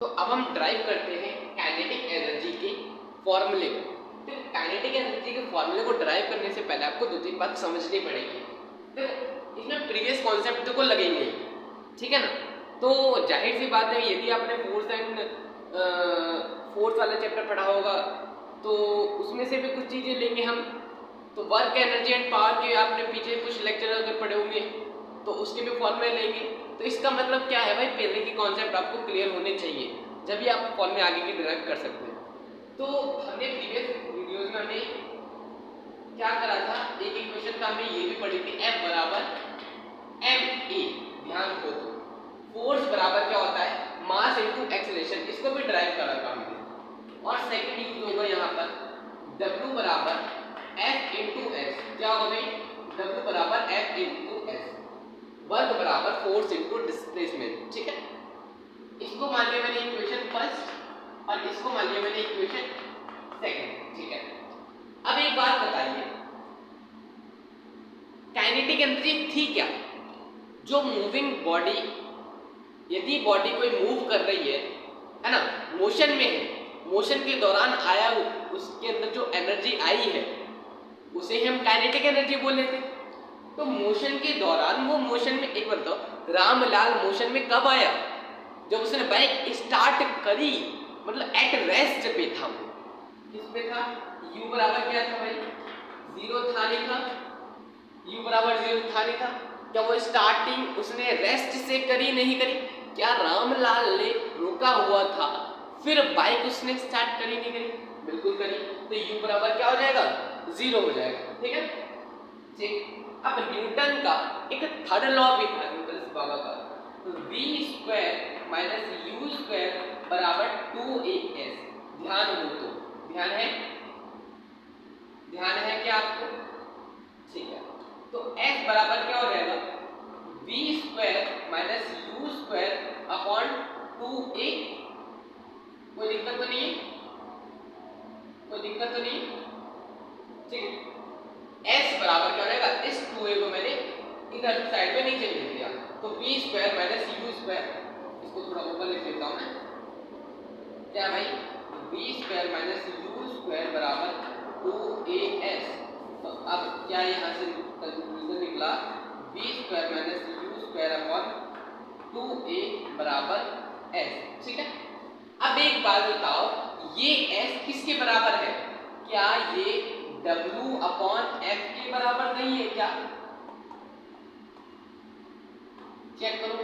तो अब हम ड्राइव करते हैं काइनेटिक एनर्जी के फॉर्मूले को। तो काइनेटिक एनर्जी के फॉर्मूले को ड्राइव करने से पहले आपको दो तीन बात समझनी पड़ेगी। देखो इसमें प्रीवियस कॉन्सेप्ट को लगेंगे, ठीक है ना। तो जाहिर सी बात है, यदि आपने फोर्थ वाला चैप्टर पढ़ा होगा तो उसमें से भी कुछ चीज़ें लेंगे हम। तो वर्क एनर्जी एंड पावर के आपने पीछे कुछ लेक्चर अगर पढ़े होंगे तो उसके भी फॉर्मूले लेंगे। तो इसका मतलब क्या है भाई, पहले की कॉन्सेप्ट आपको क्लियर होने चाहिए, जब भी आप फॉर्मूले आगे की ड्राइव कर सकते हैं। तो हमने प्रीवियस वीडियोस में हमने क्या करा था, एक इक्वेशन का हमने ये भी पढ़ी थी, F बराबर ma। ध्यान दो, तो फोर्स बराबर क्या होता है, मास इनटू एक्सेलरेशन। इसको भी ड्राइव करा था हमने। और सेकंड यूज होगा यहाँ पर W बराबर F इंटू एस। क्या होगा भाई, W बराबर F इंटू एस, वर्क बराबर फोर्स इंटू डिस्प्लेसमेंट, ठीक है। इसको मान लिया मैंने इक्वेशन फर्स्ट और इसको मान लिया मैंने इक्वेशन सेकंड, ठीक है। अब एक बात बताइए, काइनेटिक एनर्जी थी क्या? जो मूविंग बॉडी, यदि बॉडी कोई मूव कर रही है ना, मोशन में है, मोशन के दौरान आया उसके अंदर जो एनर्जी आई है उसे हम काइनेटिक एनर्जी बोल लेते हैं। तो मोशन के दौरान वो मोशन में, एक बार बताओ, रामलाल मोशन में कब आया? जब उसने बाइक स्टार्ट करी, मतलब एट रेस्ट पे था वो। किस पे था? u बराबर क्या था भाई, जीरो था नहीं था? u बराबर जीरो था नहीं था? क्या वो स्टार्टिंग उसने रेस्ट से करी नहीं करी? क्या रामलाल ने रुका हुआ था फिर बाइक उसने स्टार्ट करी नहीं करी? बिल्कुल करी। तो u बराबर क्या हो जाएगा, जीरो हो जाएगा, ठीक है। ठीक, अब न्यूटन का एक थर्ड लॉ भी था न्यूटन बाबा का, तो v square minus U square बराबर 2as। ध्यान हो, तो ध्यान है क्या आपको? ठीक है। तो s बराबर क्या हो जाएगा, v square minus U square upon 2a। कोई दिक्कत तो नहीं है? कोई दिक्कत तो नहीं? ठीक, s बराबर क्या हो जाएगा, इस 2a को मैंने इधर साइड में नीचे लिख दिया, तो v square minus U square, इसको थोड़ा ऊपर लिख देता हूं मैं, क्या भाई, v square minus U square बराबर 2as। तो अब क्या यहाँ से कंक्लूजन निकला, v square minus U square upon 2a बराबर s, ठीक है। अब एक बात बताओ, ये s किसके बराबर है? क्या ये W अपॉन F के बराबर नहीं है क्या? चेक करो,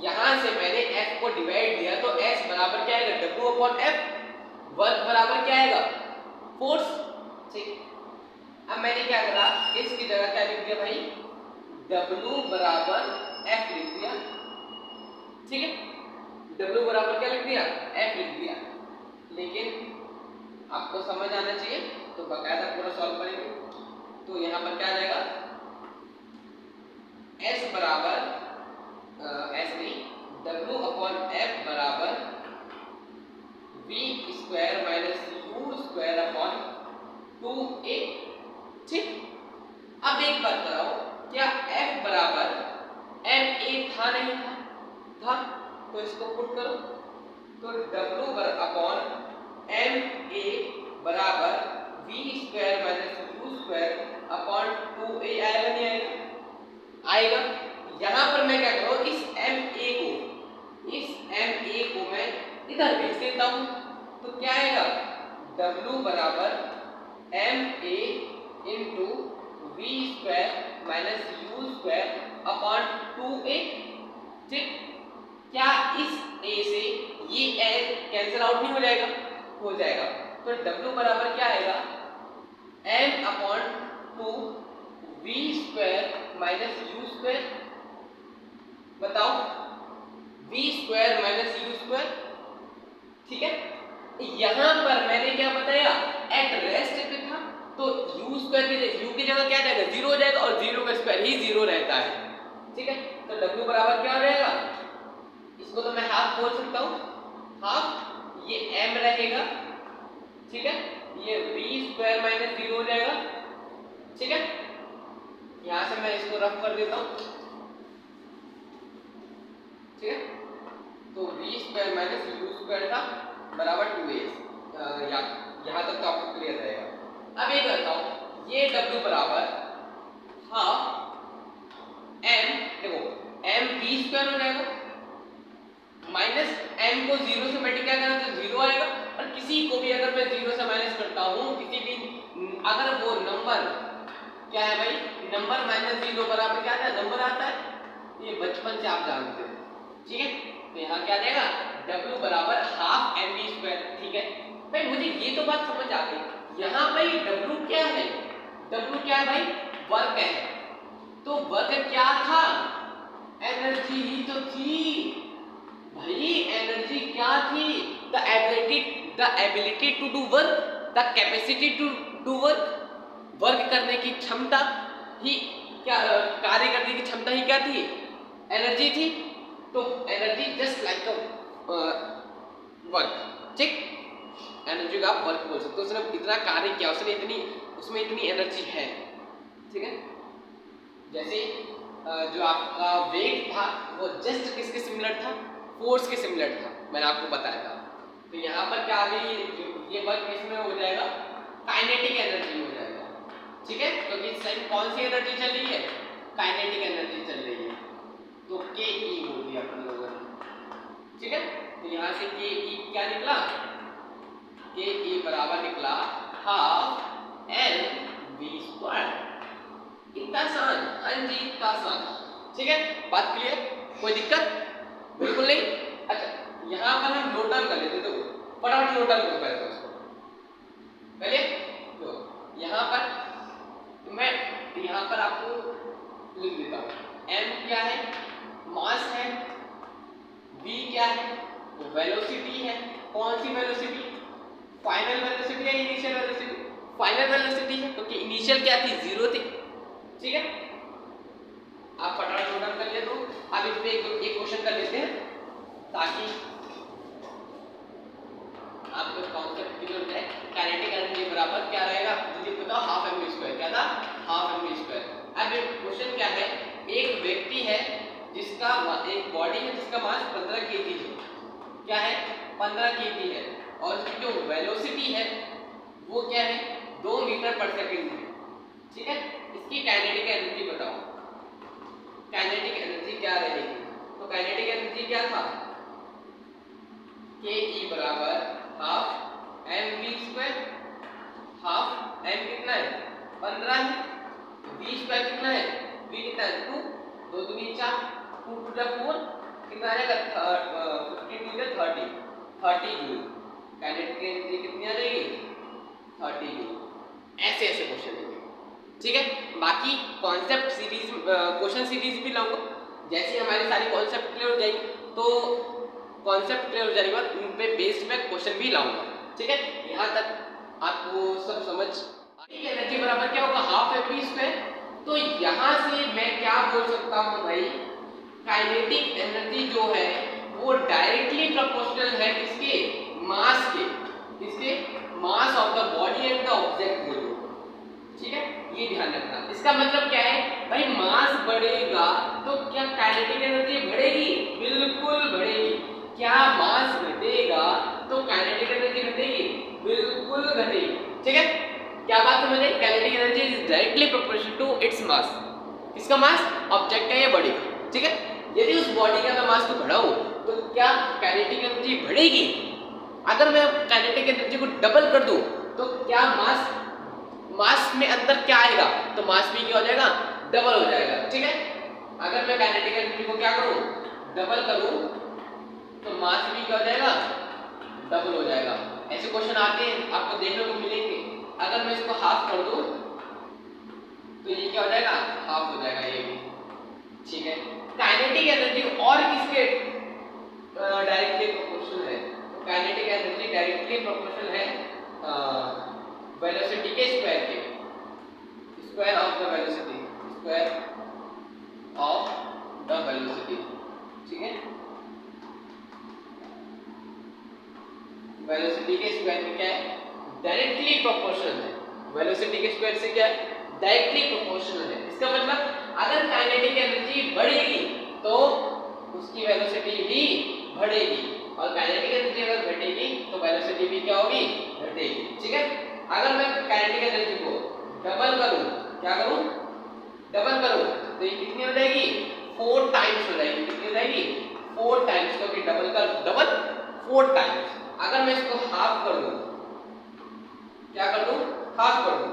यहां से मैंने F को डिवाइड दिया तो S बराबर क्या आएगा, W अपॉन F। वर्क बराबर क्या आएगा, फोर्स, ठीक। अब मैंने क्या करा, इसकी जगह क्या लिख दिया भाई, W बराबर F लिख दिया, ठीक है। W बराबर क्या लिख दिया, F लिख दिया। लेकिन आपको समझ आना चाहिए, तो बकायदा पूरा सॉल्व करेंगे। तो यहाँ पर क्या आ जाएगा, S बराबर S नहीं, W अपॉन F बराबर V square minus U square upon 2a, ठीक। अब एक बात बताओ, क्या F बराबर ma था नहीं था? था, तो इसको पुट करो, तो W अपॉन ma बराबर v square minus U square upon 2a आएगा नहीं आएगा? आएगा। यहां पर मैं क्या करूं, इस ma को मैं इधर भेज देता हूं, तो क्या आएगा, w बराबर ma into V square minus U square upon 2a, ठीक। क्या इस a से ये a कैंसिल आउट नहीं हो जाएगा? हो जाएगा। तो W बराबर क्या आएगा, m upon 2 v square minus U square. बताओ, v square minus U square, ठीक है। यहां पर मैंने क्या बताया, एट रेस्ट पे था, तो u स्क्वायर की u की जगह क्या जाएगा, जीरो हो जाएगा, और जीरो का स्क्वायर ही जीरो रहता है, ठीक है। तो W बराबर क्या हो जाएगा, इसको तो मैं हाफ बोल सकता हूं, हाफ, ये m रहेगा, ठीक है, ये v स्क्वायर माइनस जीरो हो जाएगा, ठीक है। यहां से मैं इसको रफ कर देता हूं, ठीक है। तो v square minus u square था बराबर 2as। यहाँ तक तो आपको क्लियर रहेगा। अब ये करता हूँ, ये w बराबर हाफ m, देखो m v स्क्वायर हो जाएगा माइनस m को 0 से मल्टीप्लाई करें तो 0 आएगा, और किसी को भी अगर मैं 0 से माइनस करता हूँ, किसी भी अगर वो नंबर क्या है भाई, नंबर माइनस 0 बराबर क्या आता है, नंबर आता है, ये बचपन से आप जानते हो, ठीक है। तो यहाँ क्या आ जाएगा, w बराबर हाफ एम वी स्क्वायर, ठीक है भाई। मुझे ये तो बात समझ आ गई। यहाँ भाई w क्या है, w क्या है भाई, वर्क है। तो वर्क क्या था, एनर्जी ही तो थी भाई, एनर्जी क्या थी, the ability to do work, the capacity to do work, work करने की क्षमता ही, क्या कार्य करने की क्षमता ही क्या थी, एनर्जी थी। तो energy just like a work, ठीक, एनर्जी का आप वर्क बोल सकते हो। उसने इतना कार्य किया, उसने इतनी, उसमें इतनी एनर्जी है, ठीक है। जैसे जो आपका वेट था वो जस्ट किसके सिमिलर था, फोर्स के सिमिलर था, मैंने आपको बताया था। तो यहाँ पर क्या आ गई, ये वर्क किसमें हो जाएगा, काइनेटिक एनर्जी में हो जाएगा, ठीक है। क्योंकि इस टाइम कौन सी एनर्जी चल रही है, काइनेटिक एनर्जी चल रही है। तो के ई बोल दिया अपन लोगों ने, ठीक है। तो यहाँ से के ई क्या निकला, के ई बराबर निकला हाफ एम वी स्क्वायर। इतना आसान, हाँ जी इतना आसान, ठीक है। बात क्लियर, कोई दिक्कत बिल्कुल नहीं। अच्छा यहाँ पर हम नोट डाउन कर लेते, तो फटाफट नोट डाउन कर पाएगा उसको पहले। तो यहाँ पर मैं यहाँ पर आपको लिख देता हूँ, m क्या है, मास है, v क्या है, तो वेलोसिटी है। कौन सी वेलोसिटी, फाइनल वेलोसिटी या इनिशियल वेलोसिटी, फाइनल वेलोसिटी है, क्योंकि इनिशियल क्या थी, 0 थी, ठीक है। आप फटाफट नोट डाउन कर लिया। तो अब इस पे एक क्वेश्चन कर लेते हैं ताकि आपको कॉन्सेप्ट क्लियर हो जाए। काइनेटिक एनर्जी बराबर क्या रहेगा, मुझे बताओ, हाफ एम वी स्क्वायर। क्या था, हाफ एम वी स्क्वायर। अब एक क्वेश्चन क्या है, एक व्यक्ति है जिसका एक बॉडी है जिसका मास 15 केजी है, क्या है 15 केजी है, और उसकी जो वेलोसिटी है वो क्या है 2 मीटर पर सेकंड है, ठीक है। इसकी काइनेटिक एनर्जी बताओ, काइनेटिक एनर्जी क्या रहेगी। तो काइनेटिक एनर्जी क्या था, के ई बराबर half M V square. Half M कितना है 15 है, वी स्क्वायर कितना है, वी कितना है 2, 2 दूनी 4, 2 टू द 4 कितना आएगा 15 to the 30 joule. Kinetic energy कितनी आ जाएगी 30 जूल। ऐसे ऐसे क्वेश्चन है, ठीक है। बाकी कॉन्सेप्ट सीरीज, क्वेश्चन सीरीज भी लाऊंगा, जैसे हमारी सारी कॉन्सेप्ट क्लियर हो जाएगी तो कॉन्सेप्ट क्लियर हो जाने के बाद उन पे बेस्ड मैं क्वेश्चन भी लाऊंगा, ठीक है। यहाँ तक आपको सब समझ। एनर्जी बराबर क्या होगा, हाफ एम वी स्क्वायर। तो यहाँ से मैं क्या बोल सकता हूँ भाई, काइनेटिक एनर्जी जो है वो डायरेक्टली प्रोपोर्शनल है किसके, मास के, किसके, mass of the body and the object बोलो, ठीक है। ये ध्यान रखना। इसका मतलब क्या है भाई, मास बढ़ेगा तो क्या काइनेटिक एनर्जी बढ़ेगी, बिल्कुल बढ़ेगी। क्या मास घटेगा तो काइनेटिक एनर्जी घटेगी, बिल्कुल घटेगी, ठीक है। क्या बात समझ आई, kinetic energy is directly proportional to its mass. किसका मास, ऑब्जेक्ट का या बॉडी का, ठीक है। यदि उस बॉडी का मैं मास को बढ़ाऊं तो क्या काइनेटिक एनर्जी बढ़ेगी। अगर मैं काइनेटिक एनर्जी को डबल कर दूं तो क्या मास में अंदर क्या आएगा, तो मास भी क्या हो जाएगा, डबल हो जाएगा, ठीक है। अगर मैं काइनेटिक एनर्जी को क्या करूं, डबल करूं तो मास भी क्या हो जाएगा, डबल हो जाएगा। ऐसे क्वेश्चन आते हैं आपको देखने को मिलेंगे। अगर मैं इसको हाफ कर दूं तो ये क्या हो जाएगा, हाफ हो जाएगा ये भी, ठीक है। काइनेटिक एनर्जी और किसके डायरेक्टली प्रोपोर्शनल है, काइनेटिक एनर्जी डायरेक्टली प्रोपोर्शनल है वेलोसिटी के स्क्वायर के, square of the velocity, square of the velocity, ठीक है। वेलोसिटी के स्क्वायर में क्या है, डायरेक्टली प्रोपोर्शनल है। वेलोसिटी के स्क्वायर से क्या है, डायरेक्टली प्रोपोर्शनल है। इसका मतलब अगर काइनेटिक एनर्जी बढ़ेगी तो उसकी वेलोसिटी भी बढ़ेगी और काइनेटिक एनर्जी अगर घटेगी तो वेलोसिटी भी क्या होगी, घटेगी। ठीक है, अगर मैं काइनेटिक एनर्जी को डबल करूं, क्या करूं, डबल करूं, तो ये कितनी हो जाएगी, 4 टाइम्स हो जाएगी। कितनी हो जाएगी, 4 टाइम्स, क्योंकि डबल का डबल 4 टाइम्स। अगर मैं इसको हाफ कर दूं, क्या कर दूं, हाफ कर दूं।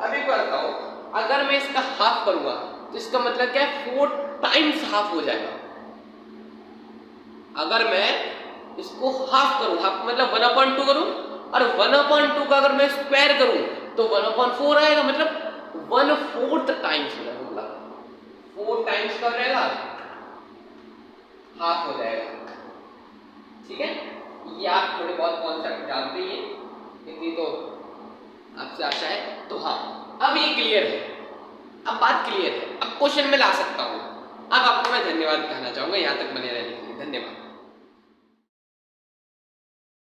अभी करता हूं, अगर मैं इसका हाफ करूंगा तो इसका मतलब क्या है, 4 टाइम्स हाफ हो जाएगा। अगर मैं इसको हाफ करूं, हाफ मतलब 1/2 करूं, और 1/2 का अगर मैं स्क्वायर करूं तो 1/4 आएगा, मतलब 1/4 टाइम्स हो जाएगा, मतलब 4 टाइम्स का हो जाएगा, हाफ हो जाएगा। ठीक है, ये आप थोड़े बहुत कॉन्सेप्ट जानते ही हैं, इतनी तो आपसे आशा है। तो हाँ, अब ये क्लियर है, अब बात क्लियर है, अब क्वेश्चन में ला सकता हूं। अब आपको मैं धन्यवाद कहना चाहूंगा यहाँ तक बने रहने के लिए। धन्यवाद।